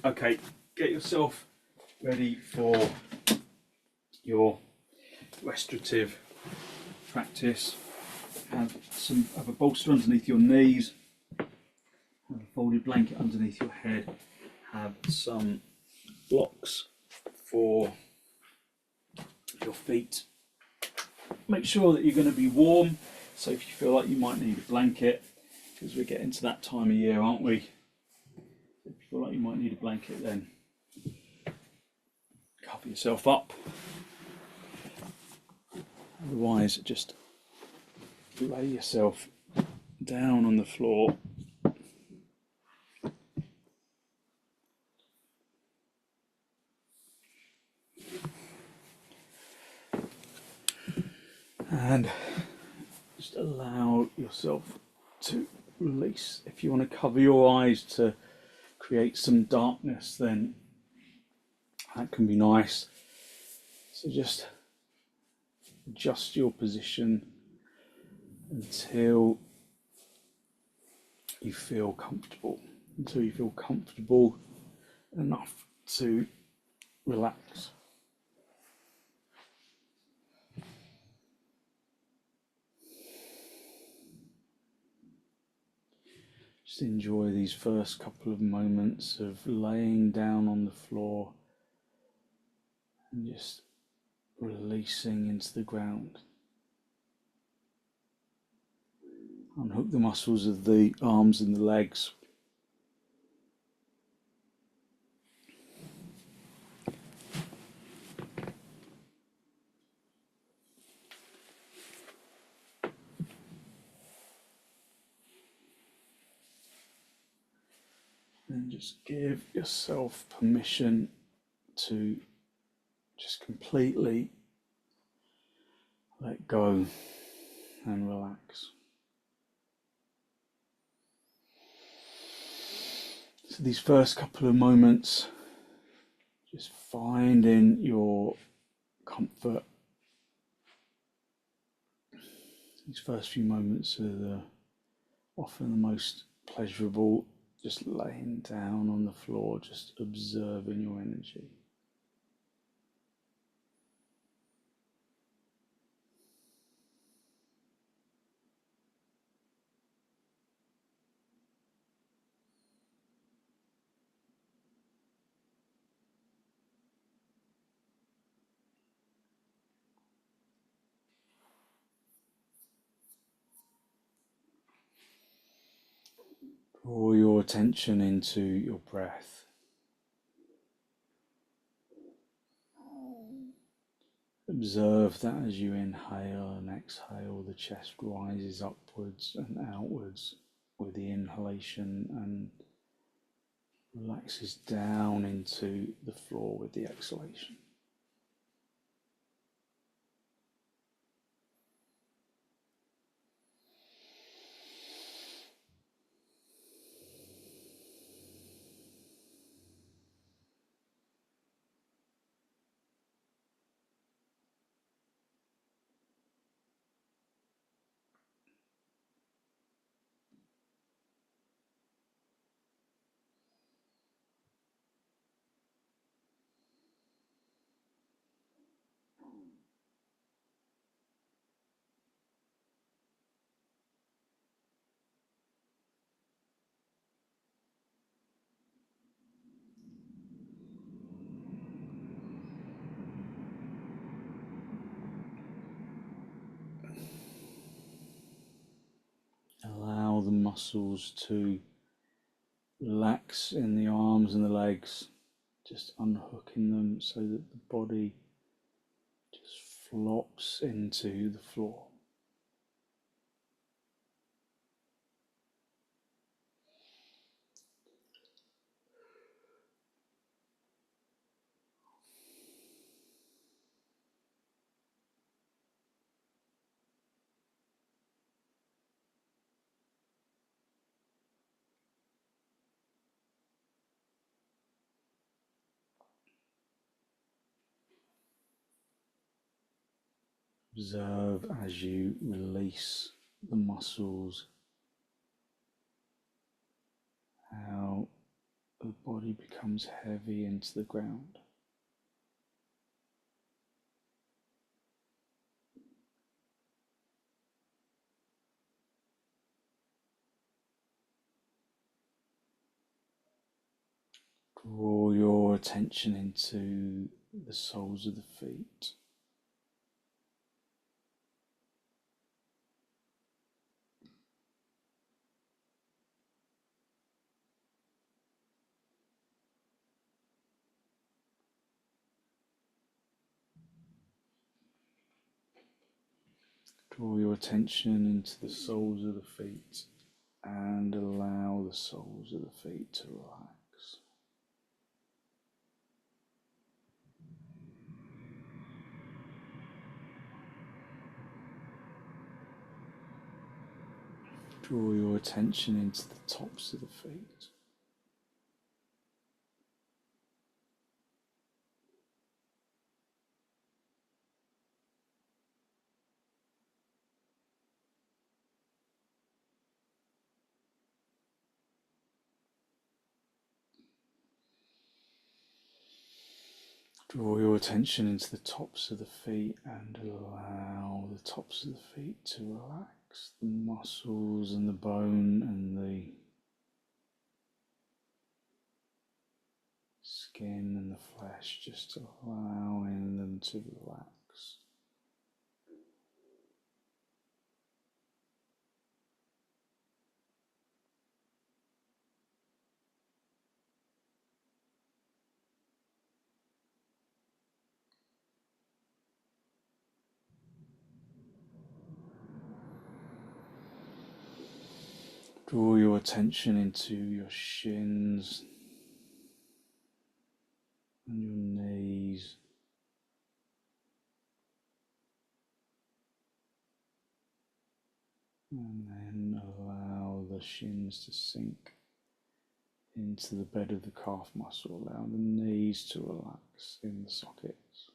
Okay, get yourself ready for your restorative practice. Have a bolster underneath your knees, have a folded blanket underneath your head, have some blocks for your feet. Make sure that you're going to be warm, so if you feel like you might need a blanket, because we're getting to that time of year, aren't we? If you feel like you might need a blanket, then cover yourself up. Otherwise, just lay yourself down on the floor. And just allow yourself to release. If you want to cover your eyes to create some darkness, then that can be nice. So just adjust your position until you feel comfortable, enough to relax. Just enjoy these first couple of moments of laying down on the floor and just releasing into the ground. Unhook the muscles of the arms and the legs. And just give yourself permission to just completely let go and relax. So these first couple of moments, just finding your comfort. These first few moments are often the most pleasurable, just laying down on the floor, just observing your energy. Draw your attention into your breath. Observe that as you inhale and exhale, the chest rises upwards and outwards with the inhalation and relaxes down into the floor with the exhalation. Allow the muscles to relax in the arms and the legs, just unhooking them so that the body just flops into the floor. Observe as you release the muscles, how the body becomes heavy into the ground. Draw your attention into the soles of the feet. Draw your attention into the soles of the feet and allow the soles of the feet to relax. Draw your attention into the tops of the feet. Draw your attention into the tops of the feet and allow the tops of the feet to relax. The muscles and the bone and the skin and the flesh, just allowing them to relax. Draw your attention into your shins and your knees. And then allow the shins to sink into the bed of the calf muscle. Allow the knees to relax in the sockets.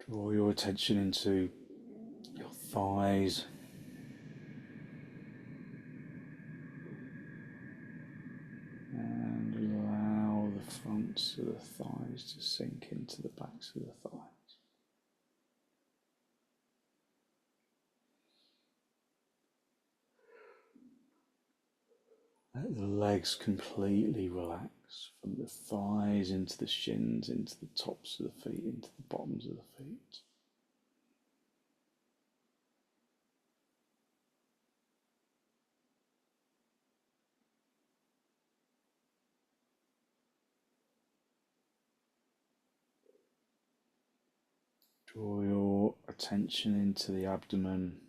Draw your attention into your thighs. And allow the fronts of the thighs to sink into the backs of the thighs. Let the legs completely relax from the thighs into the shins, into the tops of the feet, into the bottoms of the feet. Draw your attention into the abdomen.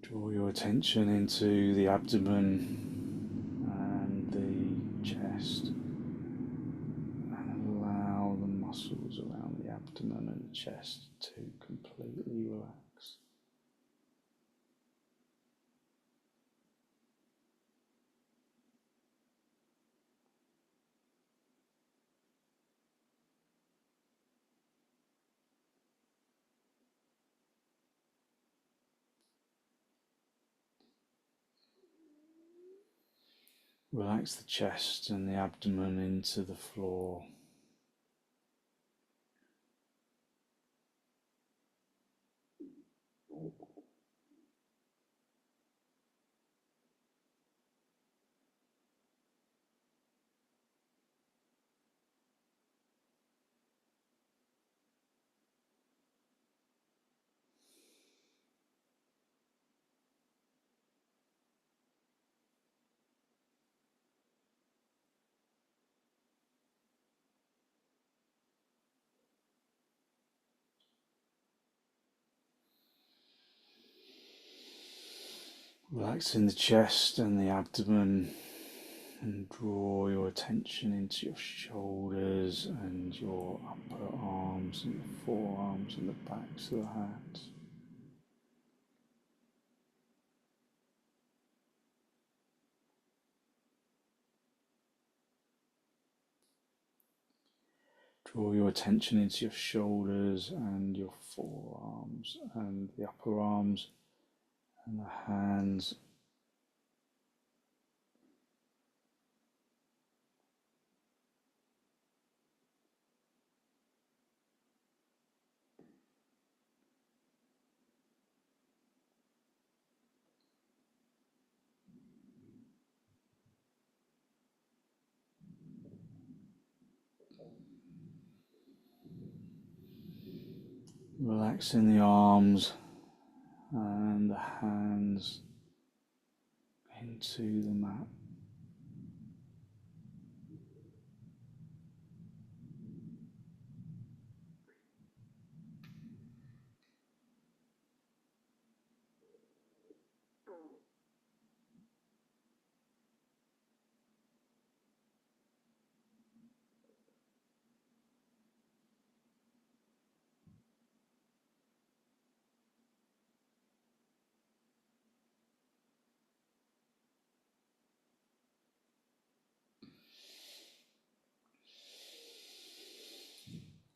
Draw your attention into the abdomen and the chest, and allow the muscles around the abdomen and the chest to completely relax. Relax the chest and the abdomen into the floor. Relaxing the chest and the abdomen, and draw your attention into your shoulders and your upper arms and the forearms and the backs of the hands. Draw your attention into your shoulders and your forearms and the upper arms and the hands. Relaxing the arms and the hands into the mat.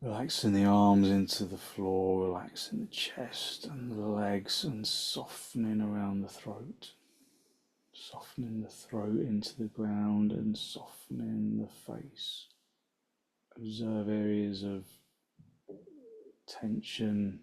Relaxing the arms into the floor, relaxing the chest and the legs, and softening around the throat. Softening the throat into the ground and softening the face. Observe areas of tension.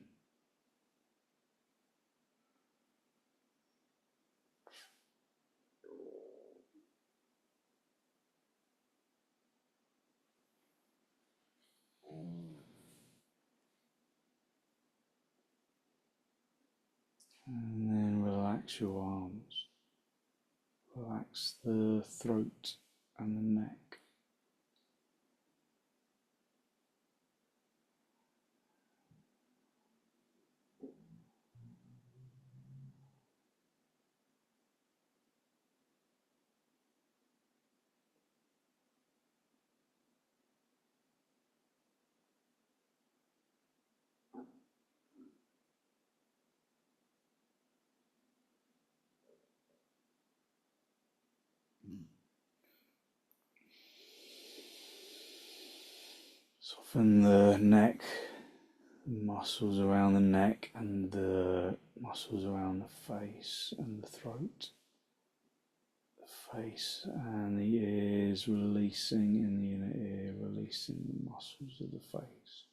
And then relax your arms. Relax the throat and the neck. Soften the neck, the muscles around the neck and the muscles around the face and the throat. The face and the ears, releasing in the inner ear, releasing the muscles of the face.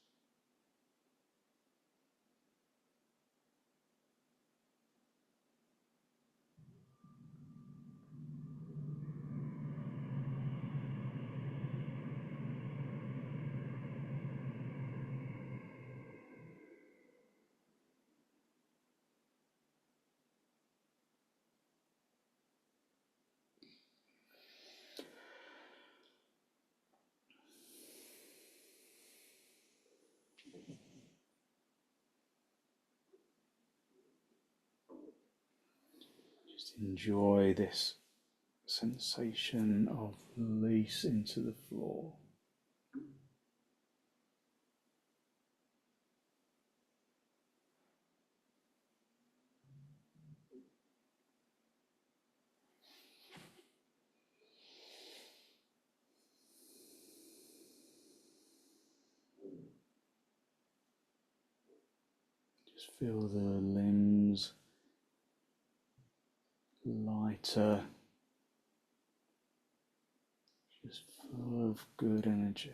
Just enjoy this sensation of release into the floor. Just feel the limbs lighter, just full of good energy.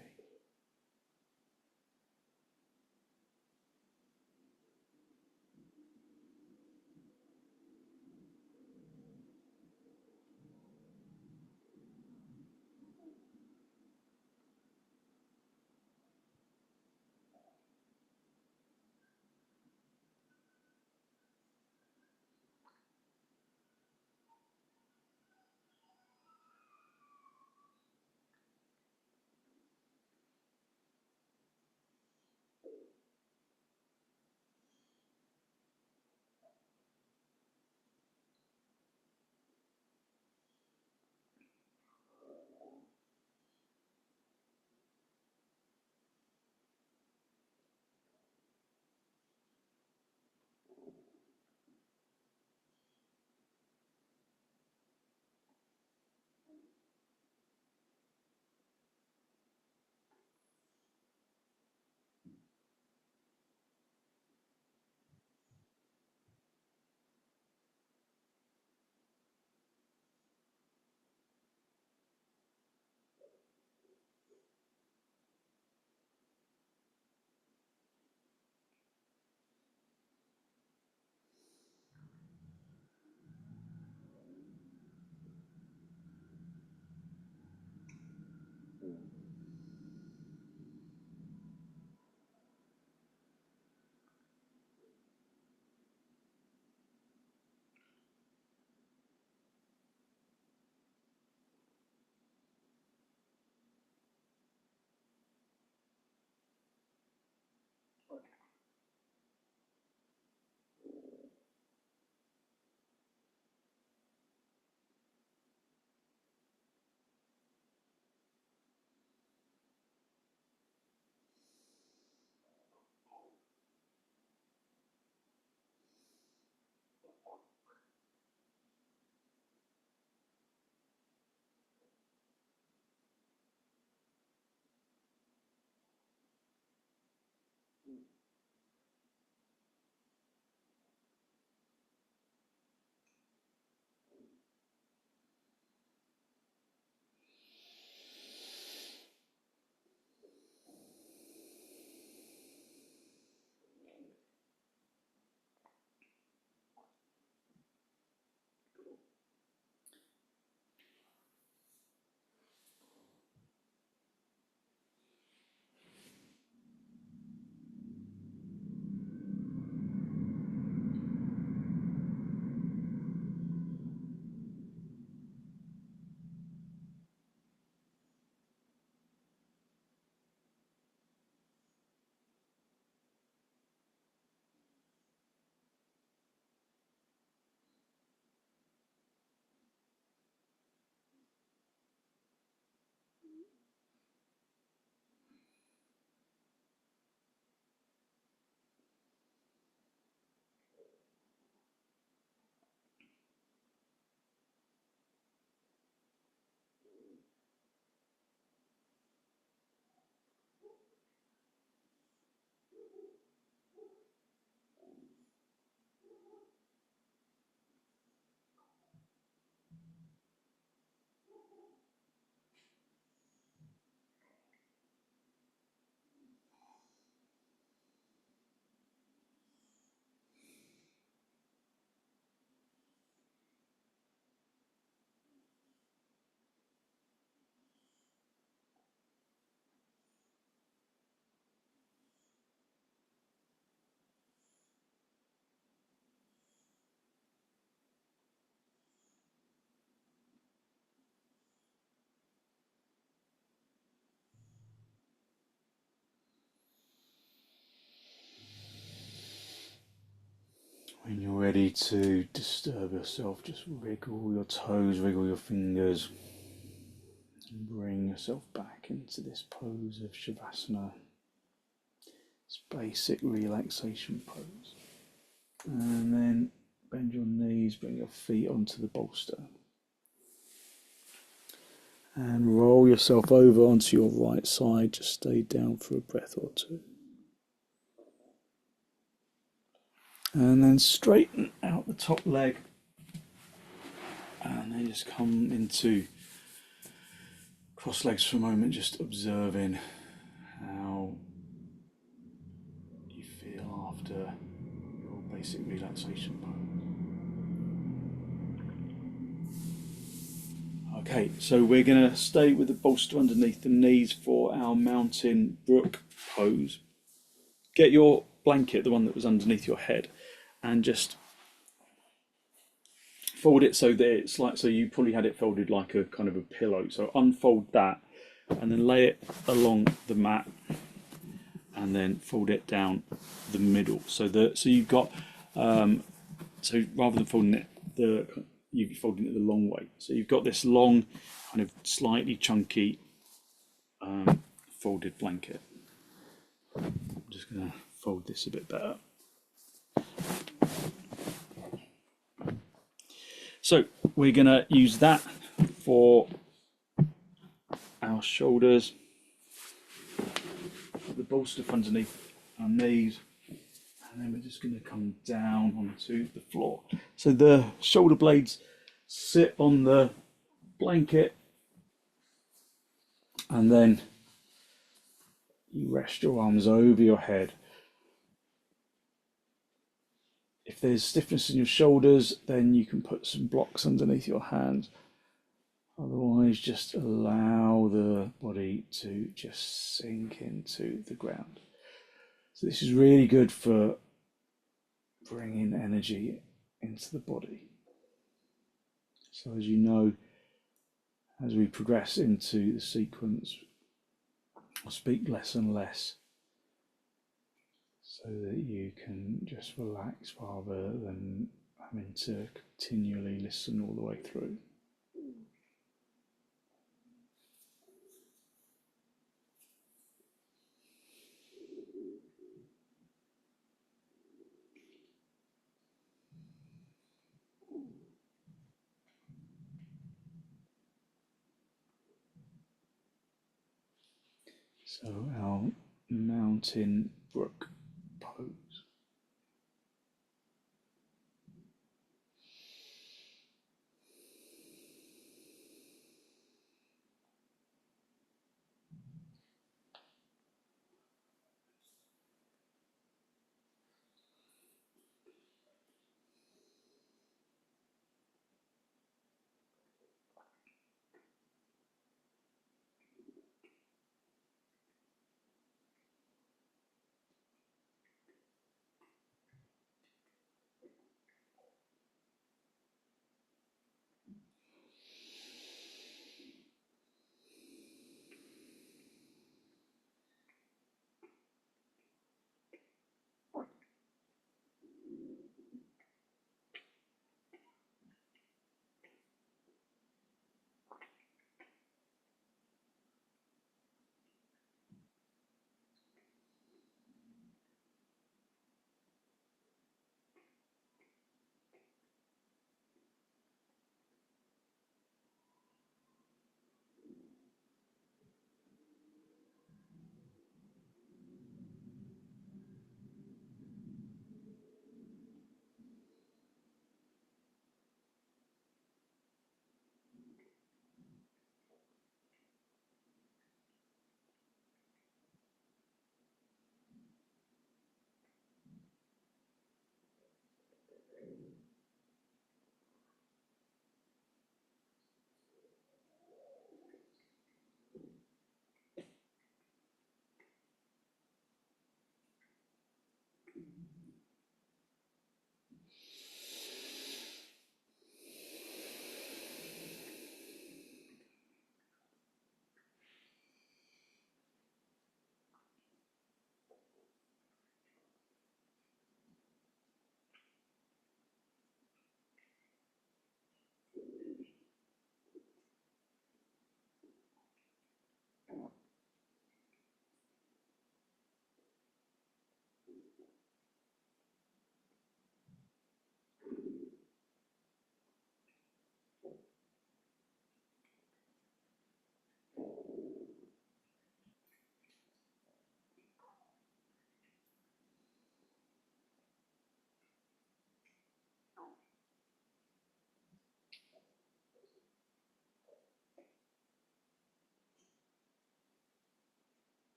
ready to disturb yourself, just wriggle your toes, wriggle your fingers, and bring yourself back into this pose of Shavasana, this basic relaxation pose. And then bend your knees, bring your feet onto the bolster. And roll yourself over onto your right side, just stay down for a breath or two. And then straighten out the top leg. And then just come into cross legs for a moment, just observing how you feel after your basic relaxation pose. Okay, so we're going to stay with the bolster underneath the knees for our mountain brook pose. Get your blanket, the one that was underneath your head, and just fold it so that it's like, so you probably had it folded like a kind of a pillow. So unfold that and then lay it along the mat and then fold it down the middle. So you've got, so rather than folding it, you're folding it the long way. So you've got this long, kind of slightly chunky folded blanket. I'm just going to fold this a bit better. So we're going to use that for our shoulders, the bolster underneath our knees, and then we're just going to come down onto the floor. So the shoulder blades sit on the blanket, and then you rest your arms over your head. If there's stiffness in your shoulders, then you can put some blocks underneath your hands. Otherwise, just allow the body to just sink into the ground. So this is really good for bringing energy into the body. So as you know, as we progress into the sequence, I'll speak less and less so that you can just relax rather than having to continually listen all the way through. So our mountain brook pose.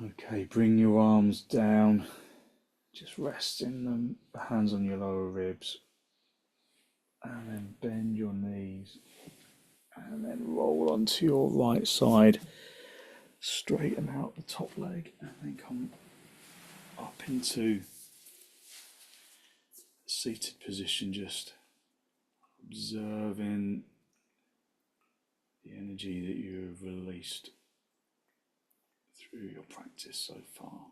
Okay, bring your arms down, just resting them, hands on your lower ribs, and then bend your knees, and then roll onto your right side, straighten out the top leg, and then come up into seated position, just observing the energy that you have released through your practice so far.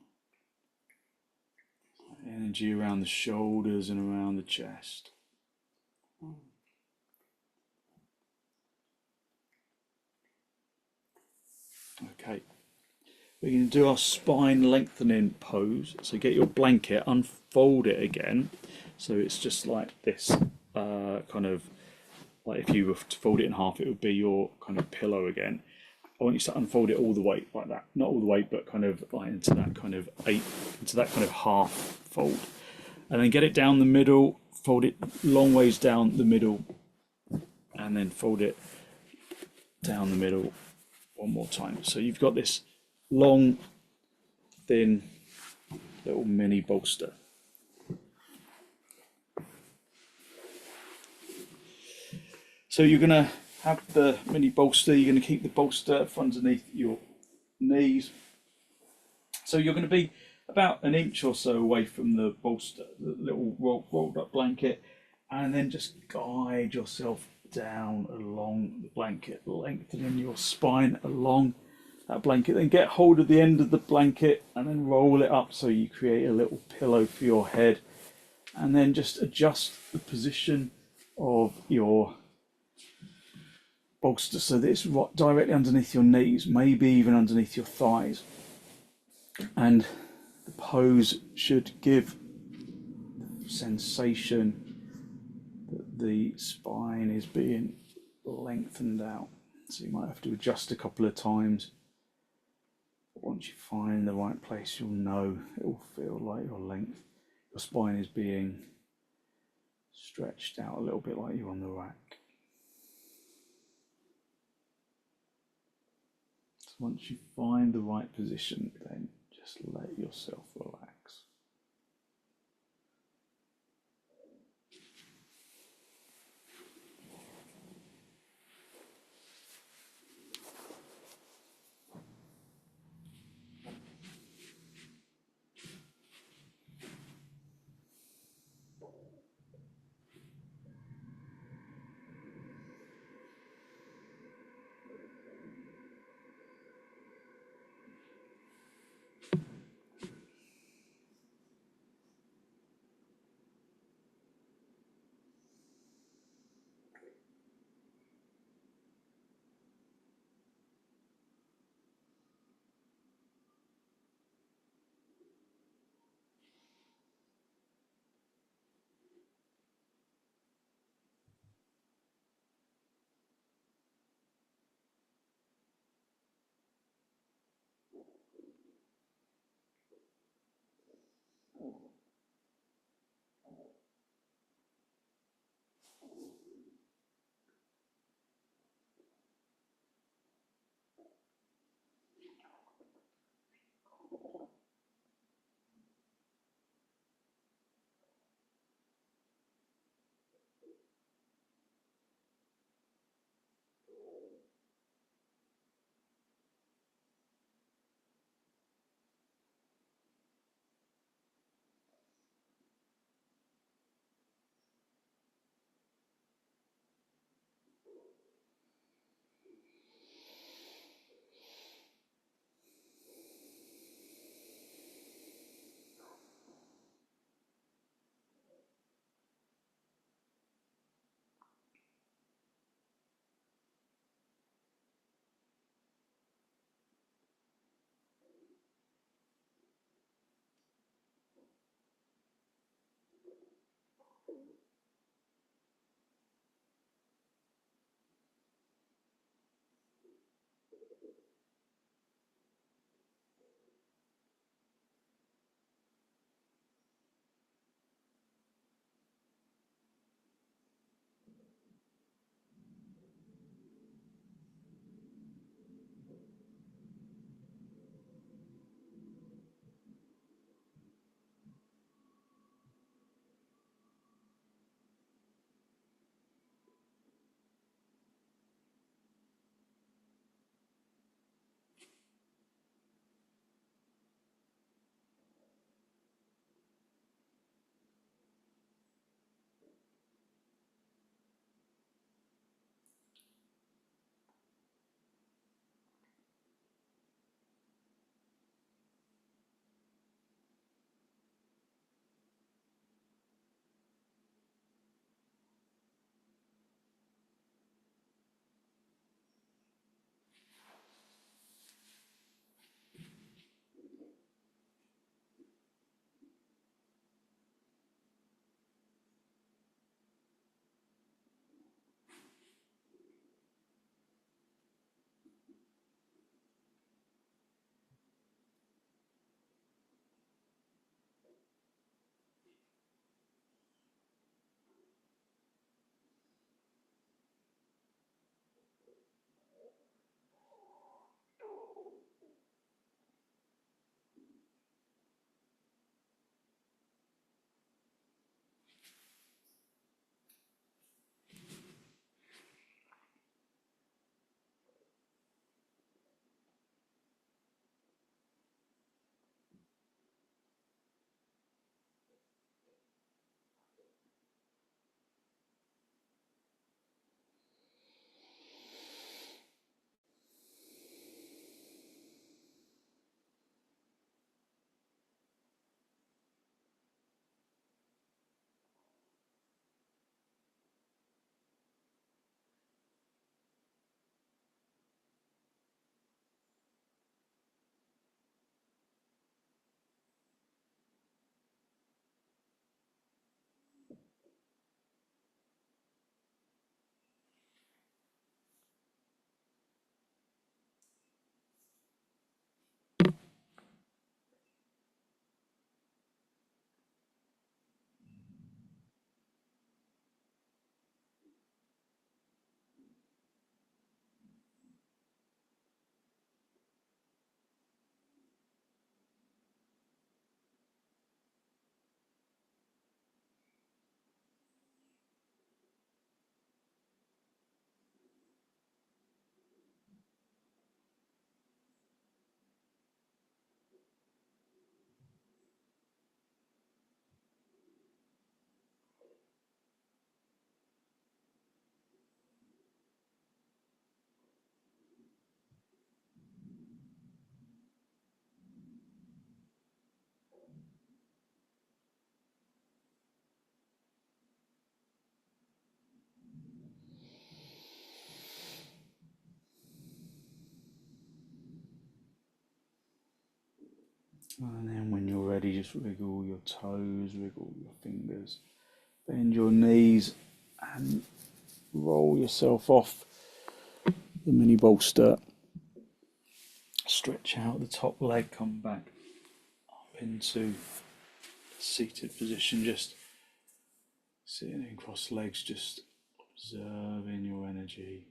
Energy around the shoulders and around the chest. Okay, we're going to do our spine lengthening pose. So get your blanket, unfold it again. So it's just like this, kind of like if you were to fold it in half, it would be your kind of pillow again. I want you to unfold it all the way like that, not all the way, but kind of like into that kind of half fold, and then get it down the middle, fold it long ways down the middle, and then fold it down the middle one more time. So you've got this long, thin little mini bolster. So you're going to have the mini bolster, you're going to keep the bolster underneath your knees. So you're going to be about an inch or so away from the bolster, the little rolled up blanket, and then just guide yourself down along the blanket, lengthening your spine along that blanket. Then get hold of the end of the blanket and then roll it up so you create a little pillow for your head, and then just adjust the position of your bolster so that it's directly underneath your knees, maybe even underneath your thighs. And the pose should give the sensation that the spine is being lengthened out. So you might have to adjust a couple of times. But once you find the right place, you'll know it will feel like your spine is being stretched out a little bit, like you're on the rack. So once you find the right position, then just let yourself relax. And then when you're ready, just wriggle your toes, wriggle your fingers, bend your knees and roll yourself off the mini bolster. Stretch out the top leg, come back up into seated position, just sitting in cross legs, just observing your energy.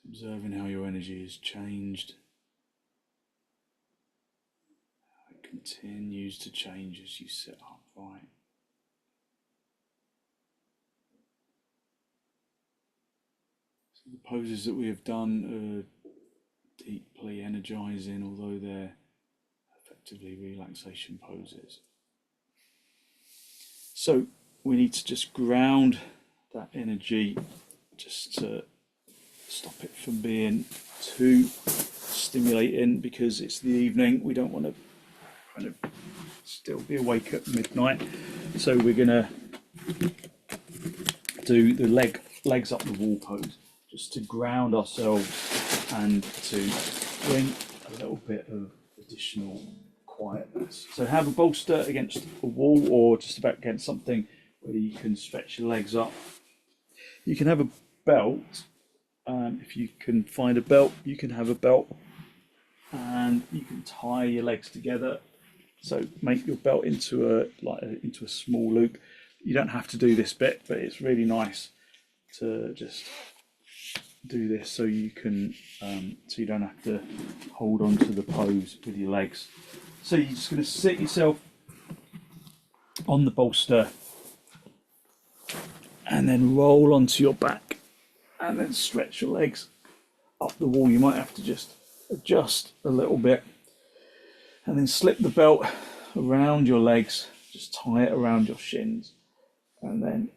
Observing how your energy has changed. How it continues to change as you sit upright. So the poses that we have done are deeply energizing, although they're effectively relaxation poses. So we need to just ground that energy just to stop it from being too stimulating, because it's the evening. We don't want to kind of still be awake at midnight. So we're going to do the legs up the wall pose, just to ground ourselves and to bring a little bit of additional quietness. So have a bolster against a wall or just about against something where you can stretch your legs up. You can have a belt. If you can find a belt, you can have a belt, and you can tie your legs together. So make your belt into a small loop. You don't have to do this bit, but it's really nice to just do this so you can, so you don't have to hold on to the pose with your legs. So you're just going to sit yourself on the bolster and then roll onto your back and then stretch your legs up the wall. You might have to just adjust a little bit and then slip the belt around your legs, just tie it around your shins, and then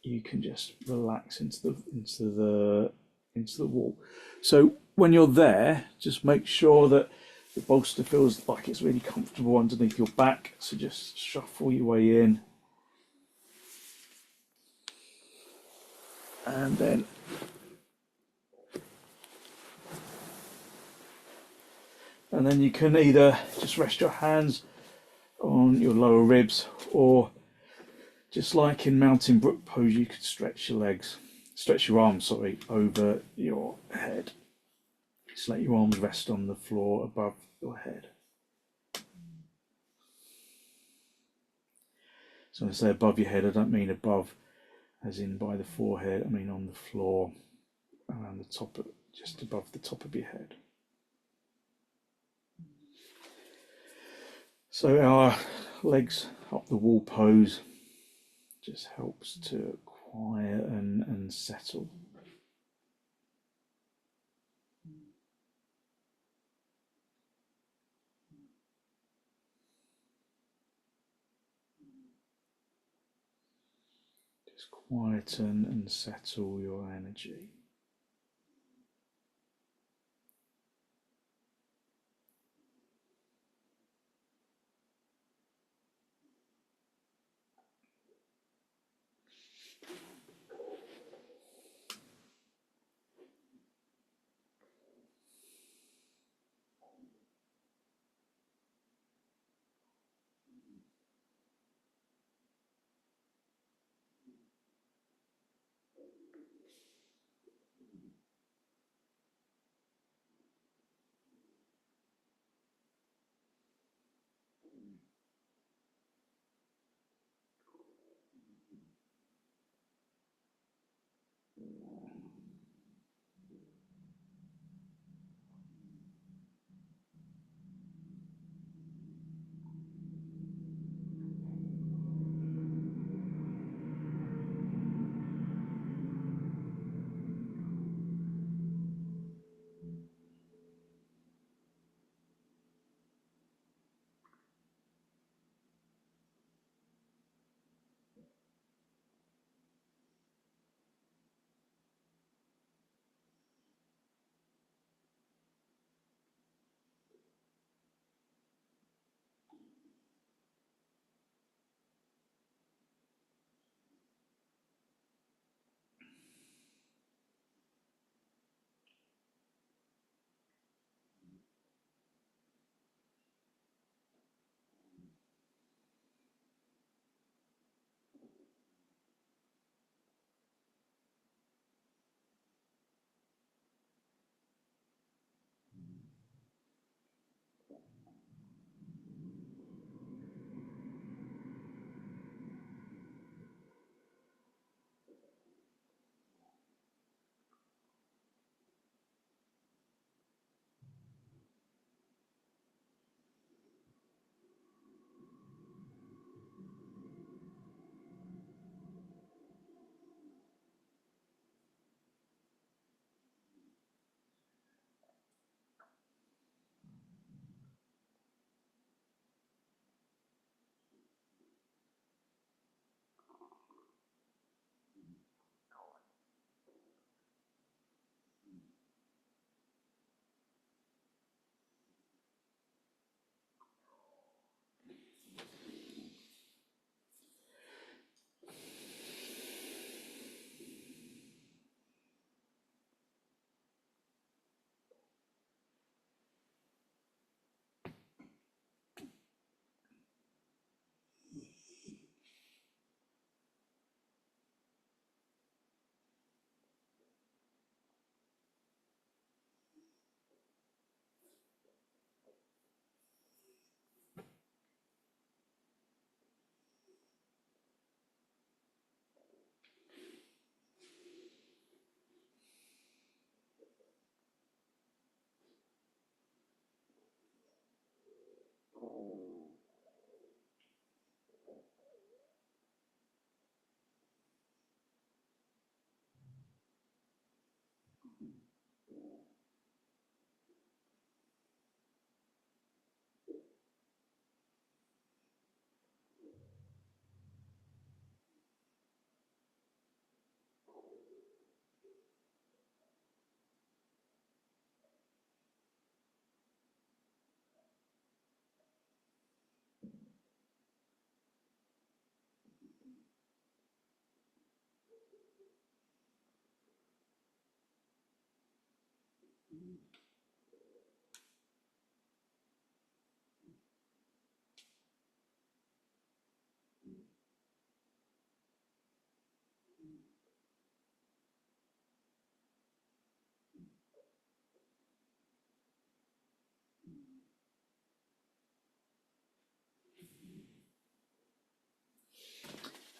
you can just relax into the wall. So when you're there, just make sure that the bolster feels like it's really comfortable underneath your back. So just shuffle your way in, and then you can either just rest your hands on your lower ribs, or just like in mountain brook pose, you could stretch your arms, over your head. Just let your arms rest on the floor above your head. So when I say above your head, I don't mean above as in by the forehead, I mean on the floor, around the top of, just above the top of your head. So our legs up the wall pose just helps to quieten and settle. Just quieten and settle your energy.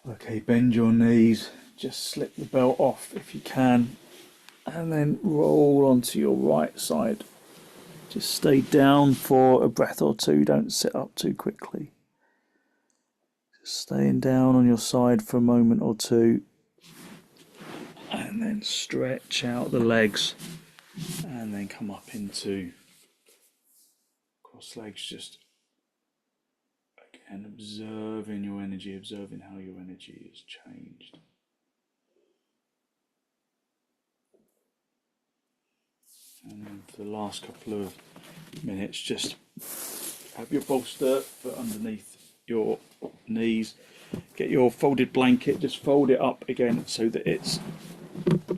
Okay, bend your knees, just slip the belt off if you can, and then roll onto your right side. Just stay down for a breath or two, don't sit up too quickly. Just staying down on your side for a moment or two, and then stretch out the legs, and then come up into cross legs, just again observing your energy, observing how your energy has changed. And then for the last couple of minutes, just have your bolster foot underneath your knees. Get your folded blanket, just fold it up again so that it's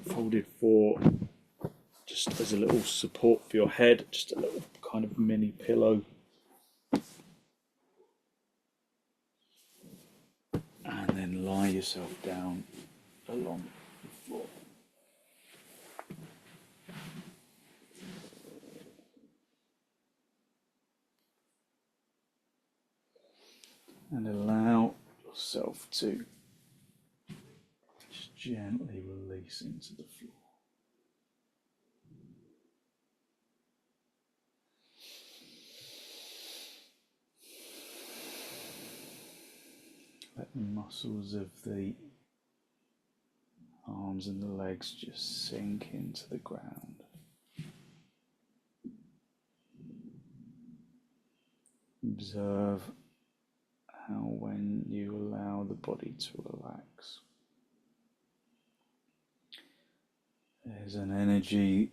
folded for just as a little support for your head, just a little kind of mini pillow. And then lie yourself down along the floor. And allow yourself to just gently release into the floor. Let the muscles of the arms and the legs just sink into the ground. Observe how when you allow the body to relax, there's an energy,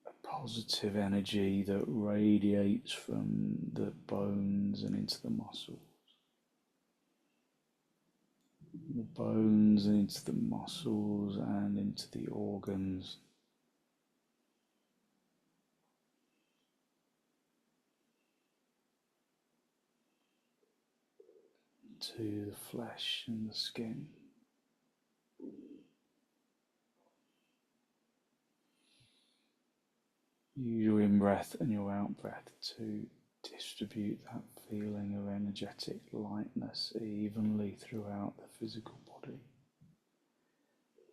a positive energy that radiates from the bones and into the muscles. The bones and into the muscles and into the organs. To the flesh and the skin. Use your in-breath and your out-breath to distribute that feeling of energetic lightness evenly throughout the physical body.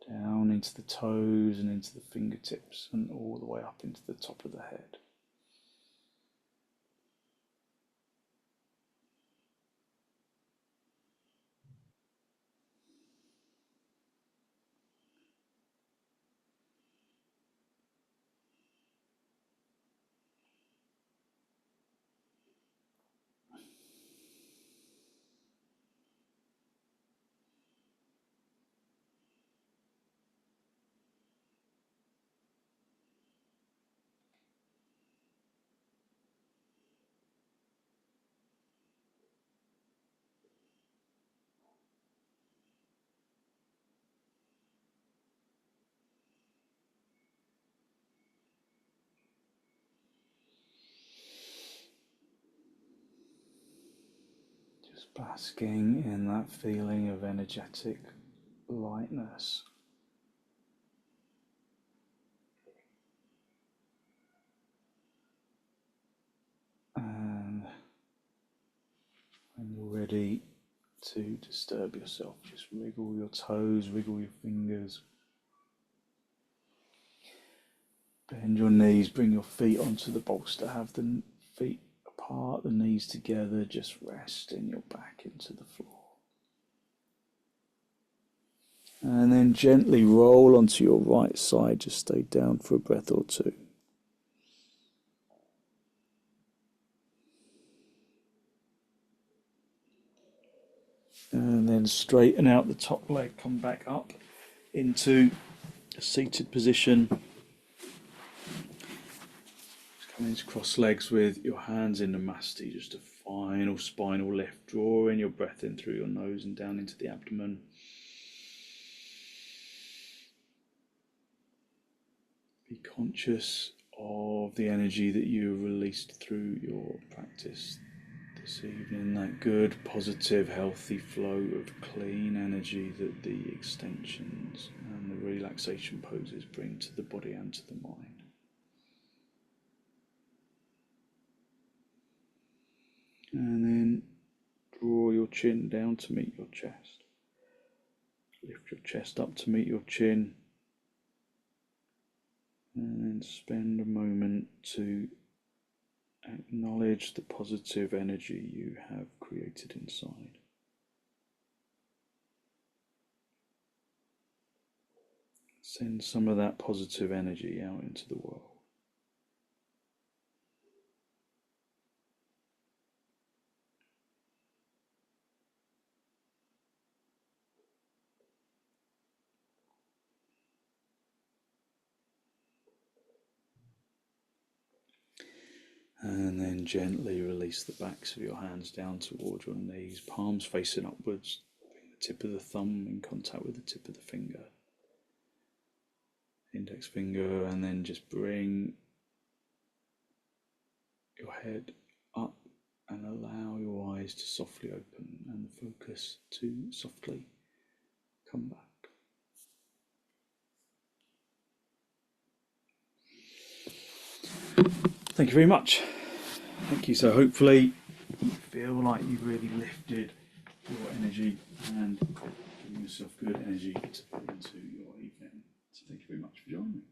Down into the toes and into the fingertips and all the way up into the top of the head. Just basking in that feeling of energetic lightness. And when you're ready to disturb yourself, just wriggle your toes, wriggle your fingers. Bend your knees, bring your feet onto the bolster, have the feet part the knees together, just resting your back into the floor. And then gently roll onto your right side, just stay down for a breath or two. And then straighten out the top leg, come back up into a seated position. Just come into cross legs with your hands in Namaste, just a final spinal lift, drawing your breath in through your nose and down into the abdomen. Be conscious of the energy that you have released through your practice this evening, that good, positive, healthy flow of clean energy that the extensions and the relaxation poses bring to the body and to the mind. And then draw your chin down to meet your chest. Lift your chest up to meet your chin. And then spend a moment to acknowledge the positive energy you have created inside. Send some of that positive energy out into the world. And then gently release the backs of your hands down towards your knees, palms facing upwards. Bring the tip of the thumb in contact with the tip of the finger, index finger, and then just bring your head up and allow your eyes to softly open and the focus to softly come back. Thank you very much. Thank you. So hopefully you feel like you've really lifted your energy and given yourself good energy to put into your evening. So thank you very much for joining me.